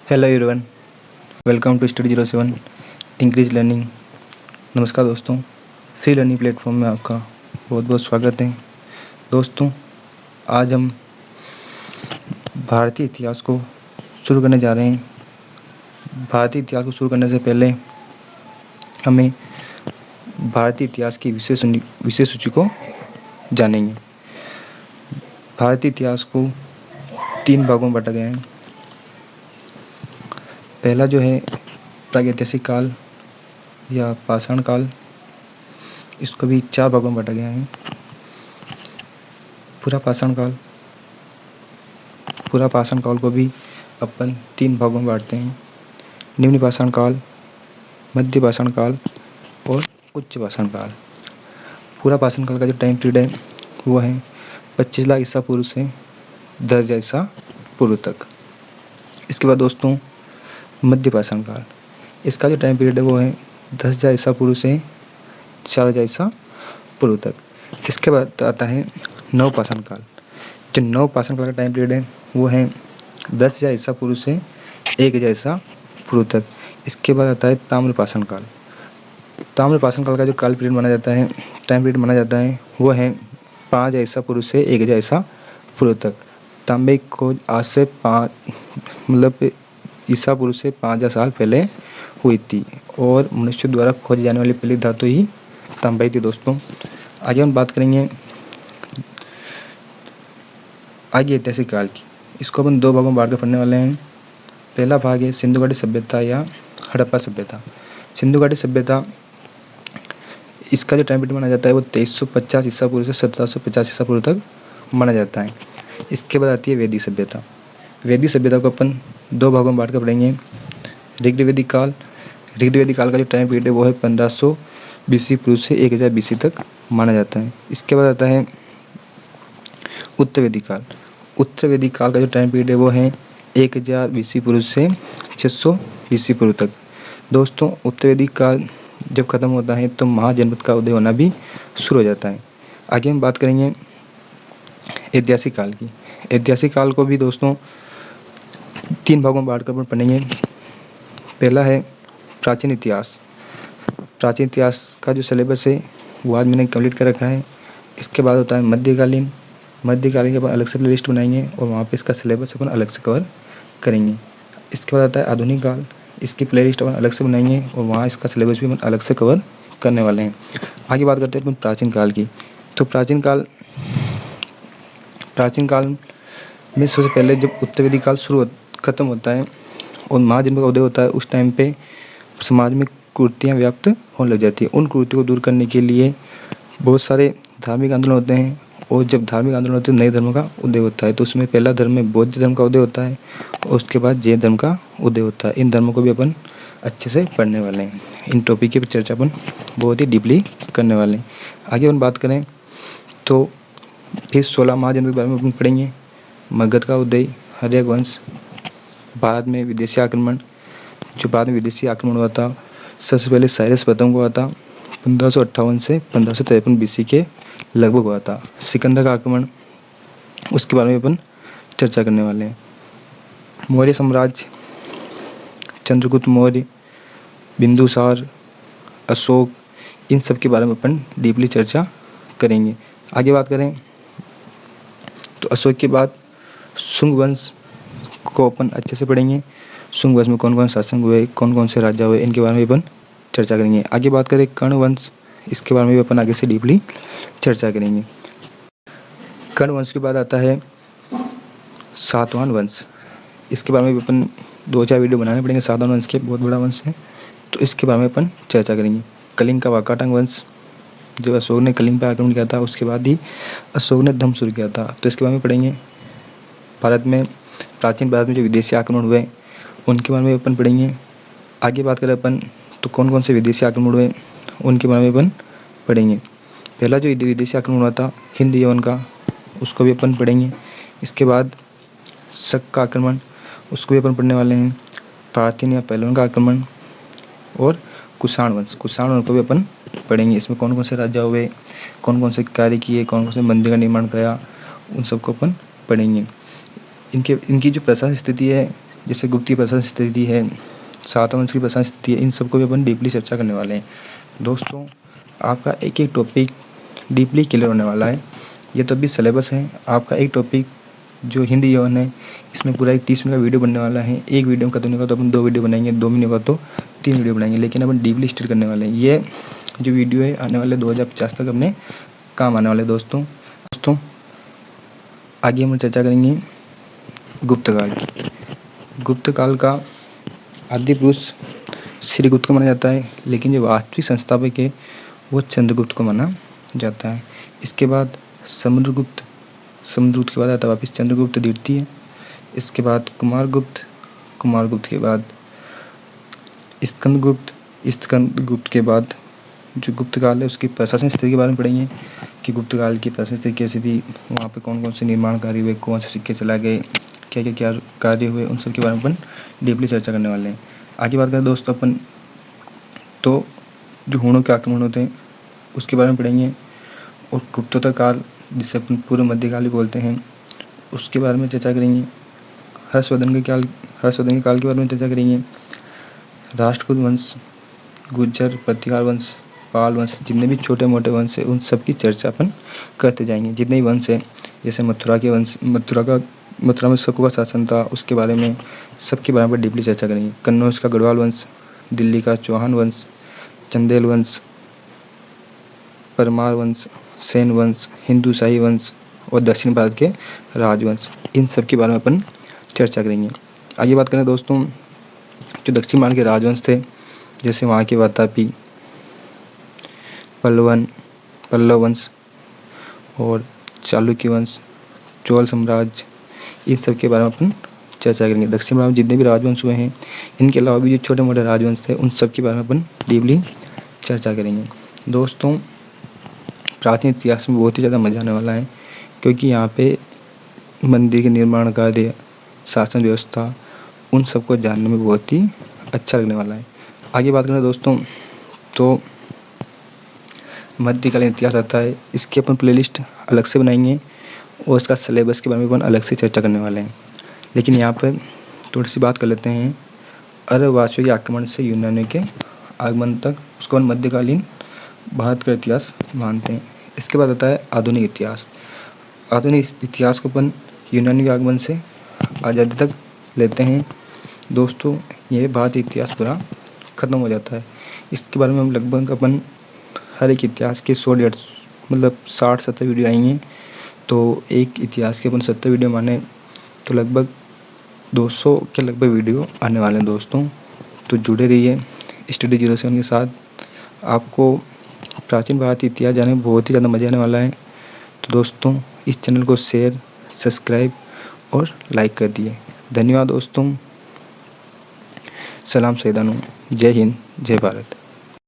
Hello everyone, welcome to study 07 increase learning. नमस्कार दोस्तों, free learning platform में आपका बहुत बहुत स्वागत है। दोस्तों, आज हम भारतीय इतिहास को शुरू करने जा रहे हैं। भारतीय इतिहास को शुरू करने से पहले हमें भारतीय इतिहास की विशेष सूची को जानेंगे। भारतीय इतिहास को 3 भागों में बांटा गया है। पहला जो है प्रागैतिहासिक काल या पाषाण काल, इसको भी 4 भागों में बांटा गया है। पूरा पाषाण काल को भी अपन 3 भागों में बांटते हैं। निम्न पाषाण काल, मध्य पाषाण काल और उच्च पाषाण काल। पूरा पाषाण काल का जो टाइम पीरियड है वो है 25 लाख ईसा पूर्व से 10,000 ईसा पूर्व तक। इसके बाद दोस्तों मध्य पाषाण काल, इसका जो टाइम पीरियड है वो है 10,000 ईसा पूर्व से 4,000 ईसा पूर्व तक। इसके बाद आता है नव पाषाण काल। जो नव पाषाण काल का टाइम पीरियड है वो है 10,000 ईसा पूर्व से 1,000 ईसा पूर्व तक। इसके बाद आता है ताम्र पाषाण काल। ताम्र पाषाण काल का जो काल पीरियड माना जाता है, टाइम पीरियड माना जाता है वो है 5,000 ईसा पूर्व से 1,000 ईसा पूर्व तक। तांबे की खोज आज से ईसा पूर्व से 5,000 साल पहले हुई थी और मनुष्य द्वारा खोजी जाने वाली पहली धातु ही तांबा थी। दोस्तों, आगे हम बात करेंगे आगे ऐतिहासिक काल की। इसको अपन 2 भागों में बांट कर पढ़ने वाले हैं। पहला भाग है सिंधु घाटी सभ्यता या हड़प्पा सभ्यता। सिंधु घाटी सभ्यता, इसका जो टाइम पीरियड माना जाता है वो 2350 ईसा पूर्व से 1750 ईसा पूर्व तक माना जाता है। इसके बाद आती है वैदिक सभ्यता। वैदिक सभ्यता को अपन 2 भागों में बांट कर पढ़ेंगे। ऋग्वैदिक काल। ऋग्वैदिक काल का जो टाइम पीरियड है वो है 1500 बीसी पूर्व से 1000 बीसी तक माना जाता है। इसके बाद आता है उत्तर वैदिक काल। उत्तर वैदिक काल का जो टाइम पीरियड है वो है 1000 बीसी पूर्व से 600 बीसी पूर्व तक। दोस्तों, उत्तर वैदिक काल जब खत्म होता है तो महाजनपद का उदय होना भी शुरू हो जाता है। आगे हम बात करेंगे ऐतिहासिक काल की। ऐतिहासिक काल को भी दोस्तों 3 भागों में बांटकर पढ़ेंगे। पहला है प्राचीन इतिहास। प्राचीन इतिहास का जो सिलेबस है वो आज मैंने कंप्लीट कर रखा है। इसके बाद होता है मध्यकालीन। मध्यकालीन के बाद अलग से लिस्ट बनाएंगे और वहाँ पे इसका सिलेबस अपन अलग से कवर करेंगे। इसके बाद आता है आधुनिक काल। इसकी प्ले लिस्ट अपन अलग से बनाएंगे और वहाँ इसका सिलेबस भी अपन अलग से कवर करने वाले हैं। आगे बात करते हैं अपन प्राचीन काल की। तो प्राचीन काल में सबसे पहले जब उत्तर वैदिक काल खत्म होता है और महाजनपद का उदय होता है, उस टाइम पे समाज में कुरीतियाँ व्याप्त होने लग जाती है। उन कुरीतियों को दूर करने के लिए बहुत सारे धार्मिक आंदोलन होते हैं और जब धार्मिक आंदोलन होते हैं नए धर्मों का उदय होता है। तो उसमें पहला धर्म में बौद्ध धर्म का उदय होता है और उसके बाद जैन धर्म का उदय होता है। इन धर्मों को भी अपन अच्छे से पढ़ने वाले हैं। इन टॉपिक की चर्चा अपन बहुत ही डीपली करने वाले हैं। आगे अपन बात करें तो फिर 16 महाजनपद के बारे में अपन पढ़ेंगे। मगध का उदय, हर्यक वंश, बाद में विदेशी आक्रमण। जो बाद में विदेशी आक्रमण हुआ था, सबसे पहले साइरस प्रथम को हुआ था 1558 से 1553 बीसी के लगभग हुआ था। सिकंदर का आक्रमण, उसके बारे में अपन चर्चा करने वाले हैं। मौर्य साम्राज्य, चंद्रगुप्त मौर्य, बिंदुसार, अशोक, इन सब के बारे में अपन डीपली चर्चा करेंगे। आगे बात करें तो अशोक के बाद शुंग वंश को अपन अच्छे से पढ़ेंगे। शुंग वंश में कौन कौन शासक हुए, कौन कौन से राजा हुए, इनके बारे में अपन चर्चा करेंगे। आगे बात करें कर्ण वंश, इसके बारे में भी अपन आगे से डीपली चर्चा करेंगे। कर्ण वंश के बाद आता है सातवाहन वंश। इसके बारे में भी अपन 2-4 वीडियो बनाने पड़ेंगे। सातवाहन वंश के बहुत बड़ा वंश है, तो इसके बारे में अपन चर्चा करेंगे। कलिंग का वाकाटक वंश, जब अशोक ने कलिंग पर आक्रमण किया था उसके बाद ही अशोक ने धर्म शुरू किया था, तो इसके बारे में पढ़ेंगे। प्राचीन भारत में जो विदेशी आक्रमण हुए उनके बारे में अपन पढ़ेंगे। आगे बात करें अपन तो कौन कौन से विदेशी आक्रमण हुए उनके बारे में अपन पढ़ेंगे। पहला जो विदेशी आक्रमण हुआ था हिंद यवन का, उसको भी अपन पढ़ेंगे। इसके बाद शक का आक्रमण, उसको भी अपन पढ़ने वाले हैं। पार्थियन या पहलवान का आक्रमण और कुषाण वंश को भी अपन पढ़ेंगे। इसमें कौन कौन से राजा हुए, कौन कौन से कार्य किए, कौन कौन से मंदिर का निर्माण कराया, उन सबको अपन पढ़ेंगे। इनकी जो प्रशासनिक स्थिति है जैसे गुप्त की प्रशासन स्थिति है, सातवां वंश की प्रशासन स्थिति है, इन सबको भी अपन डीपली चर्चा करने वाले हैं। दोस्तों आपका एक एक टॉपिक डीपली क्लियर होने वाला है। ये तो अभी सिलेबस है, आपका एक टॉपिक जो हिंदी यौन है, इसमें पूरा एक 30 मिनट का वीडियो बनने वाला है। एक वीडियो खत्म नहीं होगा तो अपन 2 वीडियो बनाएंगे, 2 महीने का तो 3 वीडियो बनाएंगे, लेकिन अपन डीपली स्टडी करने वाले हैं। ये जो वीडियो है आने वाले 2050 तक अपने काम आने वाले दोस्तों। आगे हम चर्चा करेंगे गुप्त काल की। गुप्त काल का आदि पुरुष श्री गुप्त को माना जाता है, लेकिन जो वास्तविक संस्थापक है वो चंद्रगुप्त को माना जाता है। इसके बाद समुद्रगुप्त के बाद आता है वापिस चंद्रगुप्त द्वितीय। इसके बाद कुमारगुप्त के बाद स्कंदगुप्त के बाद जो गुप्त काल है उसकी प्रशासन स्थिति के बारे में पढ़ेंगे कि गुप्त काल की प्रशासन स्थिति कैसी थी, वहाँ पे कौन कौन से निर्माण कार्य हुए, कौन से सिक्के चला गए, क्या कार्य हुए, उन सब के बारे में अपन डीपली चर्चा करने वाले हैं। आगे बात करें दोस्तों अपन तो जो हूणों के आक्रमण होते हैं उसके बारे में पढ़ेंगे, और गुप्तोत्तर काल जिसे अपन पूर्व मध्यकाल भी बोलते हैं उसके बारे में चर्चा करेंगे। हर्षवर्धन के काल के बारे में चर्चा करेंगे। राष्ट्रकूट वंश, गुर्जर, प्रतिहार वंश, पाल वंश, जितने भी छोटे मोटे वंश है उन सब की चर्चा अपन करते जाएंगे। जितने भी वंश है जैसे मथुरा में शक शासन था, उसके बारे में सबके बारे में डीपली चर्चा करेंगे। कन्नौज का गढ़वाल वंश, दिल्ली का चौहान वंश, चंदेल वंश, परमार वंश, सेन वंश, हिंदू शाही वंश और दक्षिण भारत के राजवंश, इन सब के बारे में अपन चर्चा करेंगे। आगे बात करें दोस्तों जो दक्षिण भारत के राजवंश थे जैसे वहाँ के वातापी, पल्लव वंश और चालुक्य वंश, चोल साम्राज्य, इन सब के बारे में अपन चर्चा करेंगे। दक्षिण भारत में जितने भी राजवंश हुए हैं, इनके अलावा भी जो छोटे मोटे राजवंश थे उन सब के बारे में अपन डीपली चर्चा करेंगे। दोस्तों प्राचीन इतिहास में बहुत ही ज़्यादा मजा आने वाला है, क्योंकि यहाँ पे मंदिर के निर्माण कार्य, शासन व्यवस्था, उन सबको जानने में बहुत ही अच्छा लगने वाला है। आगे बात करें दोस्तों तो मध्यकालीन इतिहास आता है, इसकी अपन प्लेलिस्ट अलग से बनाएंगे और इसका सिलेबस के बारे में अपन अलग से चर्चा करने वाले हैं। लेकिन यहाँ पर थोड़ी सी बात कर लेते हैं अरबवासियों के आक्रमण से यूनानियों के आगमन तक, उसको अपन मध्यकालीन भारत का इतिहास मानते हैं। इसके बाद आता है आधुनिक इतिहास। आधुनिक इतिहास को अपन यूनानी के आगमन से आज़ादी तक लेते हैं। दोस्तों ये भारतीय इतिहास पूरा ख़त्म हो जाता है। इसके बारे में हम लगभग अपन हर एक इतिहास के 60-70 वीडियो आएंगे, तो एक इतिहास के अपन 70 वीडियो माने तो लगभग 200 के लगभग वीडियो आने वाले हैं दोस्तों। तो जुड़े रहिए स्टडी 07 के साथ। आपको प्राचीन भारतीय इतिहास जानने में बहुत ही ज़्यादा मज़ा आने वाला है। तो दोस्तों इस चैनल को शेयर, सब्सक्राइब और लाइक कर दिए। धन्यवाद दोस्तों। सलाम सैयदानो, जय हिंद, जय भारत।